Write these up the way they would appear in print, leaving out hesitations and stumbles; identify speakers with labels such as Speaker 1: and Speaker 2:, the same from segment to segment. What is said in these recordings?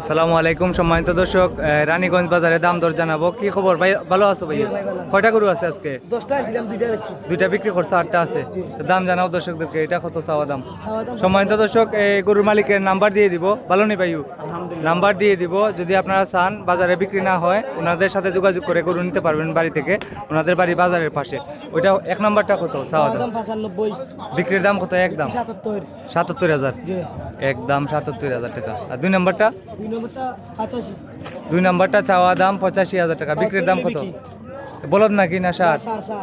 Speaker 1: আসসালামু আলাইকুম সম্মানিত দর্শক, রানীগঞ্জ বাজারে দাম দর জানাবো। কি খবর ভাই, ভালো আছো ভাই? কয়টা গরু আছে আজকে?
Speaker 2: 10টা আনছিলাম, 2টা বেচছি।
Speaker 1: 2টা বিক্রি করছো, 8টা আছে। তো দাম জানাও দর্শকদেরকে, এটা কত চাওয়া দাম?
Speaker 2: চাওয়া দাম
Speaker 1: সম্মানিত দর্শক, এই গরুর মালিকের নাম্বার দিয়ে দিব, ভালো নেই ভাইউ,
Speaker 2: আলহামদুলিল্লাহ।
Speaker 1: নাম্বার দিয়ে দিব। যদি আপনারা চান বাজারে বিক্রি না হয়, ওনাদের সাথে যোগাযোগ করে গরু নিতে পারবেন বাড়ি থেকে। ওনাদের বাড়ি বাজারের পাশে। ওইটা এক নাম্বারটা কত চাওয়া
Speaker 2: চাওয়া
Speaker 1: দাম?
Speaker 2: দাম 95,
Speaker 1: বিক্রির দাম কত? একদম
Speaker 2: 77।
Speaker 1: 77,000,
Speaker 2: জি।
Speaker 1: একদম 77,000 টাকা। আর 2 নাম্বারটা?
Speaker 2: 2 নম্বরটা 85।
Speaker 1: 2 নাম্বারটা চাওয়া দাম 85,000 টাকা। বিক্রির দাম কত? বলদ নাকি না সার?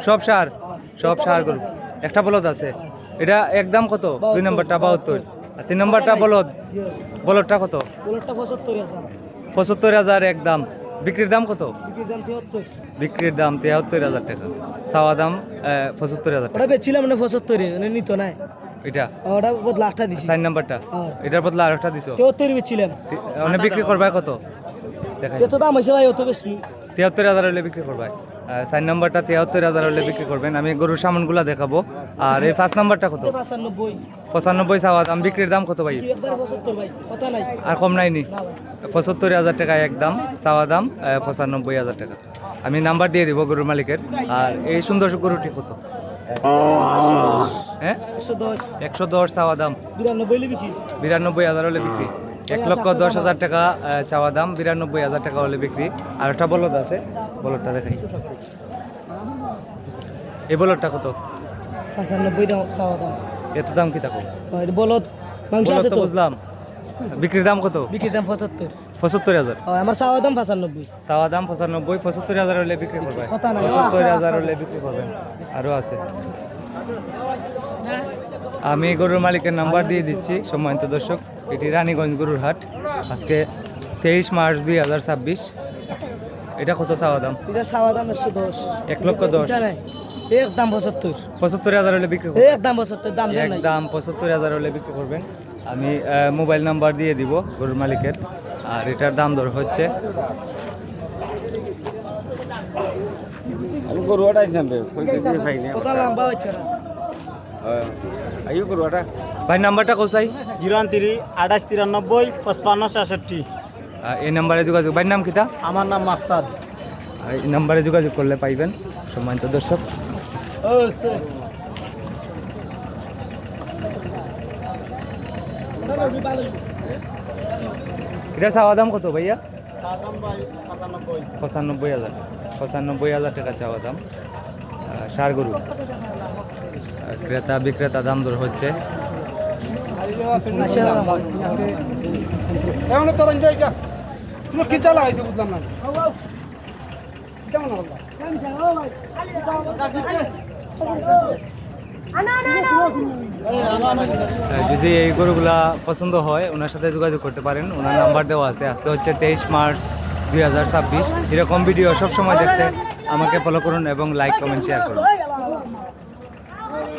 Speaker 1: সব সার, সব সার গরু। একটা বলদ আছে, এটা একদম কত? 2 নাম্বারটা 72, আর 3 নাম্বারটা বলদ।
Speaker 2: জি।
Speaker 1: বলদটা কত?
Speaker 2: বুলেটটা 75 এর দাম।
Speaker 1: 75,000 একদম। বিক্রির দাম কত?
Speaker 2: বিক্রির দাম 73।
Speaker 1: বিক্রির দাম 73,000 টাকা, চাওয়া দাম 75,000 টাকা।
Speaker 2: ওটা বেচছিলাম না 75 এ, নিত না।
Speaker 1: এটা
Speaker 2: ওটা বদলা 8টা দিছি।
Speaker 1: 4 নাম্বারটা,
Speaker 2: হ্যাঁ।
Speaker 1: এটার বদলে আরেকটা দিছো।
Speaker 2: 73 বেচছিলাম।
Speaker 1: মানে বিক্রি করবা কত? দেখাই
Speaker 2: এত দাম হইছে ভাই, অত বেশি।
Speaker 1: 73,000 হলে বিক্রি করবেন। 4 নাম্বারটা 73,000 হলে বিক্রি করবেন। আমি গরুর সামানগুলা দেখাবো। আর এই 5 নাম্বারটা কত?
Speaker 2: 95।
Speaker 1: 95 চাওয়া দাম। বিক্রির দাম কত ভাই?
Speaker 2: একবার 75 ভাই, কথা নাই।
Speaker 1: আর কম নাইনি?
Speaker 2: না ভাই।
Speaker 1: 75,000 টাকা একদম, চাওয়া দাম 95,000 টাকা। আমি নাম্বার দিয়ে দিব গরুর মালিকের। আর এই সুন্দর গরুটি কত? হ্যাঁ,
Speaker 2: 110।
Speaker 1: 110 চাওয়া দাম।
Speaker 2: 92 হলে বিক্রি।
Speaker 1: 92,000 হলে বিক্রি। 1,10,000 টাকা চাওয়া দাম, 92,000 টাকা হলে বিক্রি। আর একটা বলদ আছে, বলদটা দেখাই। এই বলদটা কত?
Speaker 2: 95 দাম চাওয়া দাম।
Speaker 1: এত দাম কি থাকো?
Speaker 2: আর বলদ মাংস
Speaker 1: বলদ
Speaker 2: আছে
Speaker 1: তো
Speaker 2: তো।
Speaker 1: বুঝলাম। বিক্রির দাম কত?
Speaker 2: বিক্রির দাম 75।
Speaker 1: 75,000
Speaker 2: আমার চাওয়া দাম 95।
Speaker 1: চাওয়া দাম 95। 75,000 হলে বিক্রি করবে।
Speaker 2: কথা নাই।
Speaker 1: 75,000 হলে বিক্রি করবেন। আরও আছে। আমি গরুর মালিকের নাম্বার দিয়ে দিচ্ছি সম্মানিত দর্শক। এটি রানীগঞ্জ গরুর হাট। আজকে 23 মার্চ 2026। এটা কত চাওয়া দাম?
Speaker 2: এটা চাওয়া দাম 110।
Speaker 1: 1,10,000
Speaker 2: এটা নাই, একদম 75।
Speaker 1: 75,000 হলে বিক্রি করবেন।
Speaker 2: একদম 75 দাম দেন নাই।
Speaker 1: একদম 75,000 হলে বিক্রি করবেন। আমি মোবাইল নাম্বার দিয়ে দিব গরুর মালিকের। আর এটার দাম দর হচ্ছে
Speaker 2: কত লম্বা হচ্ছে না।
Speaker 1: ভাই নাম্বারটা কোথায়?
Speaker 2: 039 28 93 55 66।
Speaker 1: এই নাম্বারে যোগাযোগ। ভাই নাম কিতা?
Speaker 2: আমার নাম মাফতাদ।
Speaker 1: এই নাম্বারে যোগাযোগ করলে পাইবেন সম্মানিত দর্শক।
Speaker 2: ও স্যার,
Speaker 1: এটা চাওয়া দাম কত ভাইয়া?
Speaker 2: সাদাম ভাই 95।
Speaker 1: 95,000, 95,000 টাকা চাওয়া দাম। সার গরু। ক্রেতা বিক্রেতা দাম দর হচ্ছে।
Speaker 2: এমন তো রঞ্জ এটা তুমি কি চালা হইছে বুঝলাম না। কেমন হলো?
Speaker 1: যদি এই গরুগুলা পছন্দ হয় ওনার সাথে যোগাযোগ করতে পারেন। ওনার নাম্বার দেওয়া আছে। আজকে হচ্ছে 23 মার্চ 2026। এরকম ভিডিও সবসময় দেখতে আমাকে ফলো করুন এবং লাইক কমেন্ট শেয়ার করুন।